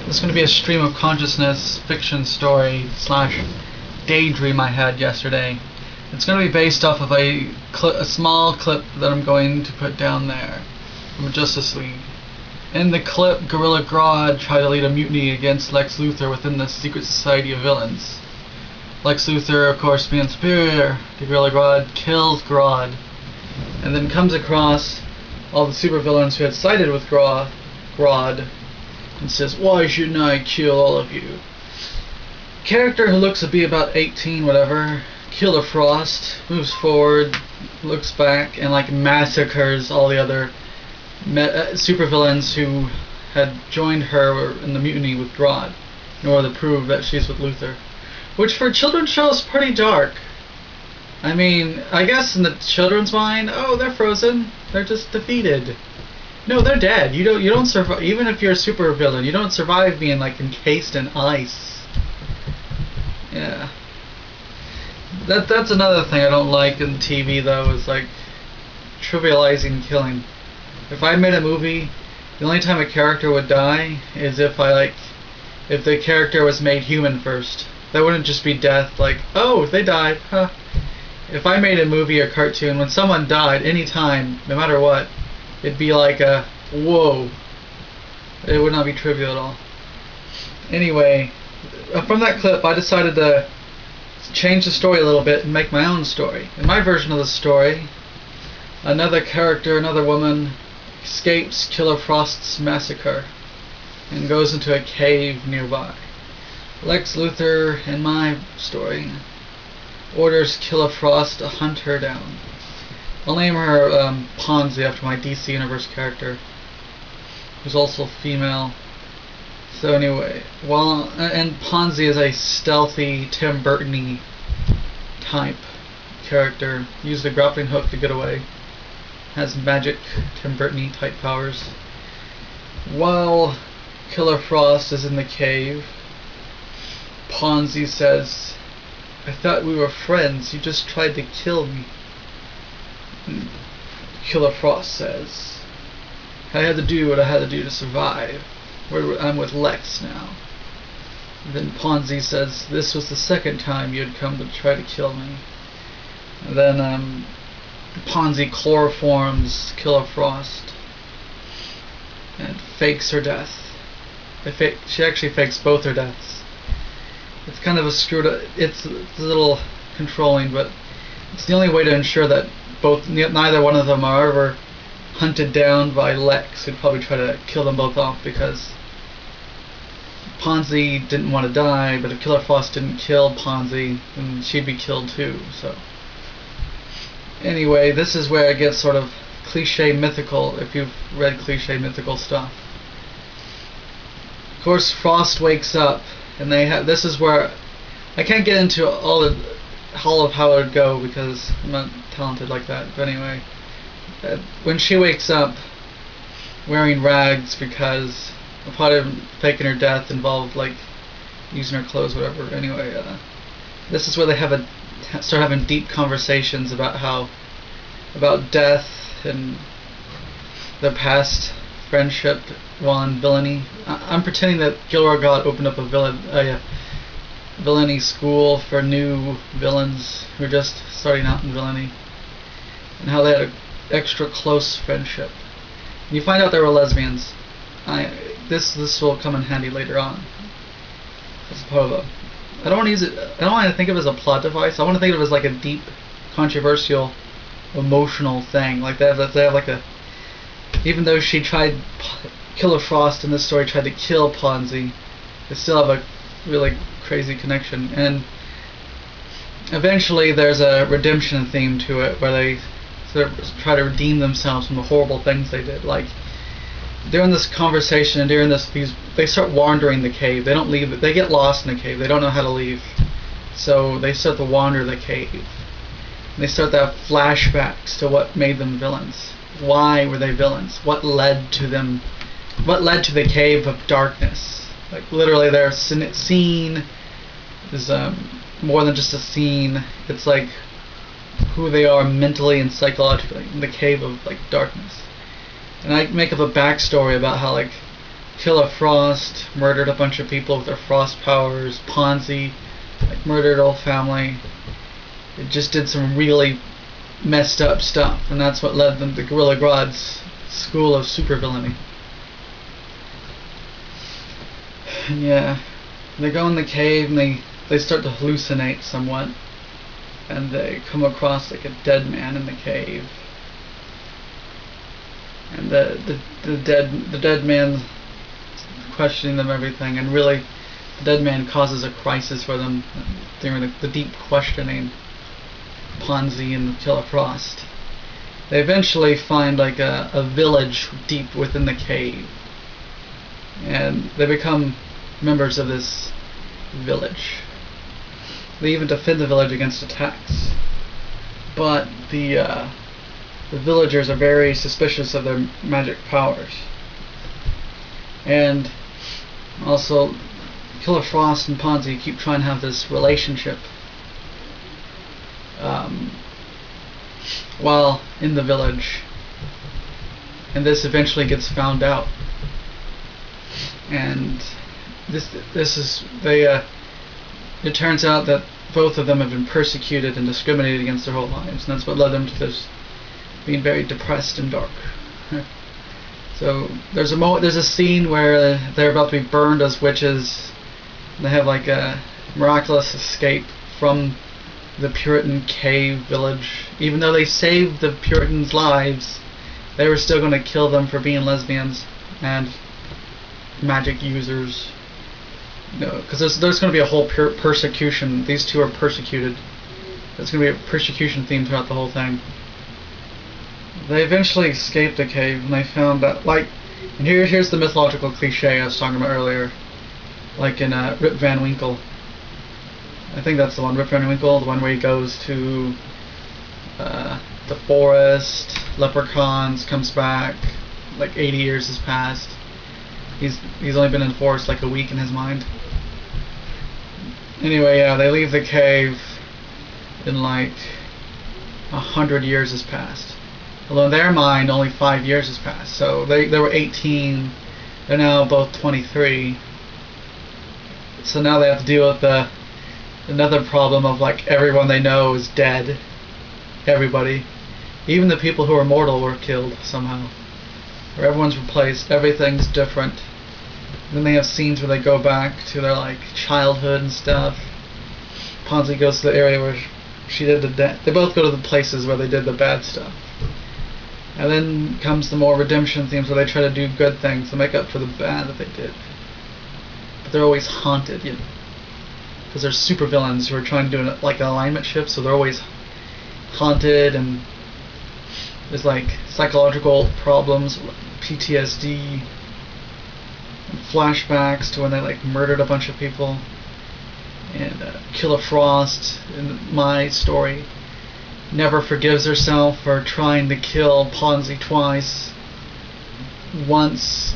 It's going to be a stream of consciousness fiction story slash daydream I had yesterday. It's going to be based off of a small clip that I'm going to put down there from Justice League. In the clip, Gorilla Grodd tried to lead a mutiny against Lex Luthor within the Secret Society of Villains. Lex Luthor, of course, being superior to Gorilla Grodd, kills Grodd, and then comes across all the supervillains who had sided with Grodd, and says, "Why shouldn't I kill all of you?" Character who looks to be about 18, whatever, Killer Frost, moves forward, looks back, and massacres all the other supervillains who had joined her in the mutiny with Grodd, in order to prove that she's with Luthor. Which for a children's show is pretty dark. I mean, I guess in the children's mind, oh, they're frozen, they're just defeated. No, they're dead. You don't survive. Even if you're a super villain, you don't survive being encased in ice. Yeah. That's another thing I don't like in TV though, is trivializing killing. If I made a movie, the only time a character would die is if if the character was made human first. That wouldn't just be death, oh, they died, huh. If I made a movie or cartoon, when someone died, any time, no matter what, it'd be whoa. It would not be trivial at all. Anyway, from that clip, I decided to change the story a little bit and make my own story. In my version of the story, another character, another woman, escapes Killer Frost's massacre and goes into a cave nearby. Lex Luthor, in my story, orders Killer Frost to hunt her down. I'll name her Ponzi after my DC Universe character, who's also female. So anyway, and Ponzi is a stealthy, Tim Burton-y type character. Used a grappling hook to get away. Has magic, Tim Burton-y type powers. While Killer Frost is in the cave, Ponzi says, "I thought we were friends, you just tried to kill me." And Killer Frost says, "I had to do what I had to do to survive. I'm with Lex now." And then Ponzi says, "This was the second time you had come to try to kill me." And then Ponzi chloroforms Killer Frost and fakes her death. She actually fakes both her deaths. It's kind of it's a little controlling, but it's the only way to ensure that neither one of them are ever hunted down by Lex, who'd probably try to kill them both off, because Ponzi didn't want to die, but if Killer Frost didn't kill Ponzi, then she'd be killed too. So anyway, this is where it gets sort of cliche mythical, if you've read cliche mythical stuff. Of course, Frost wakes up, and this is where I can't get into all of how it would go because I'm not talented like that. But anyway, when she wakes up wearing rags, because a part of faking her death involved using her clothes, whatever. Anyway, this is where they start having deep conversations about death and their past friendship on villainy. I'm pretending that Gorilla Grodd opened up a villainy school for new villains who are just starting out in villainy, and how they had an extra close friendship. And you find out they were lesbians. This will come in handy later on. As part of I don't want to use it. I don't want to think of it as a plot device. I want to think of it as a deep, controversial, emotional thing. They have even though Killer Frost in this story tried to kill Ponzi, they still have a really crazy connection. And eventually there's a redemption theme to it, where they sort of try to redeem themselves from the horrible things they did. During this conversation and during they start wandering the cave. They don't leave it. They get lost in the cave. They don't know how to leave. So they start to wander the cave. And they start to have flashbacks to what made them villains. Why were they villains? What led to them? What led to the cave of darkness? Literally, their scene is more than just a scene. It's who they are mentally and psychologically in the cave of darkness. And I make up a backstory about how Killer Frost murdered a bunch of people with their frost powers. Ponzi murdered a whole family. It just did some really messed up stuff, and that's what led them to Gorilla Grodd's school of supervillainy. And yeah, they go in the cave and they start to hallucinate somewhat, and they come across like a dead man in the cave, and the dead man questioning them everything, and really the dead man causes a crisis for them during the deep questioning. Ponzi and Killer Frost. They eventually find like a village deep within the cave, and they become members of this village. They even defend the village against attacks, but the villagers are very suspicious of their magic powers, and also Killer Frost and Ponzi keep trying to have this relationship while in the village, and this eventually gets found out, and it turns out that both of them have been persecuted and discriminated against their whole lives, and that's what led them to this being very depressed and dark. So there's a scene where they're about to be burned as witches. They have like a miraculous escape from the Puritan cave village. Even though they saved the Puritans' lives, they were still going to kill them for being lesbians and magic users. Because there's going to be a whole persecution. These two are persecuted. There's going to be a persecution theme throughout the whole thing. They eventually escaped the cave, and they found that, and here's the mythological cliche I was talking about earlier, like in Rip Van Winkle. I think that's the one, Rip Van Winkle, the one where he goes to the forest, leprechauns, comes back, like 80 years has passed. He's only been in the forest like a week in his mind. Anyway, yeah, they leave the cave, and like 100 years has passed. Although in their mind, only 5 years has passed. So they were 18, they're now both 23. So now they have to deal with another problem of like everyone they know is dead. Everybody. Even the people who are mortal were killed somehow. Or everyone's replaced, everything's different. Then they have scenes where they go back to their like childhood and stuff. Ponzi goes to the area where she did they both go to the places where they did the bad stuff. And then comes the more redemption themes where they try to do good things to make up for the bad that they did. But they're always haunted, you know. Because they're super villains who are trying to do like an alignment shift, so they're always haunted, and there's like psychological problems, PTSD, and flashbacks to when they like murdered a bunch of people. And Killer Frost, in my story, never forgives herself for trying to kill Ponzi twice. Once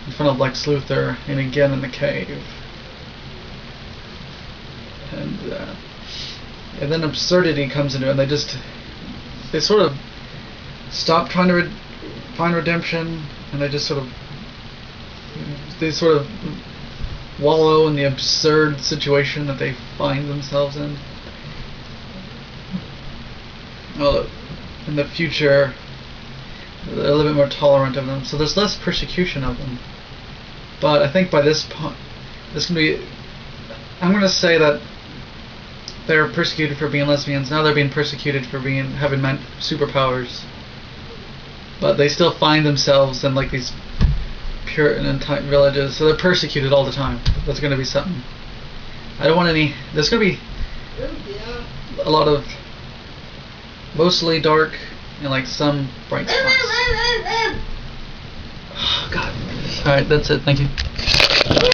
in front of Lex Luthor, and again in the cave. And then absurdity comes into it, and they sort of stop trying to find redemption, and they sort of wallow in the absurd situation that they find themselves in. Well, in the future, they're a little bit more tolerant of them, so there's less persecution of them. But I think by this point, I'm going to say that they're persecuted for being lesbians. Now they're being persecuted for having superpowers. But they still find themselves in like these Puritan type villages, so they're persecuted all the time. That's going to be something. I don't want any. There's going to be a lot of mostly dark and like some bright spots. Oh, God. Alright, that's it. Thank you.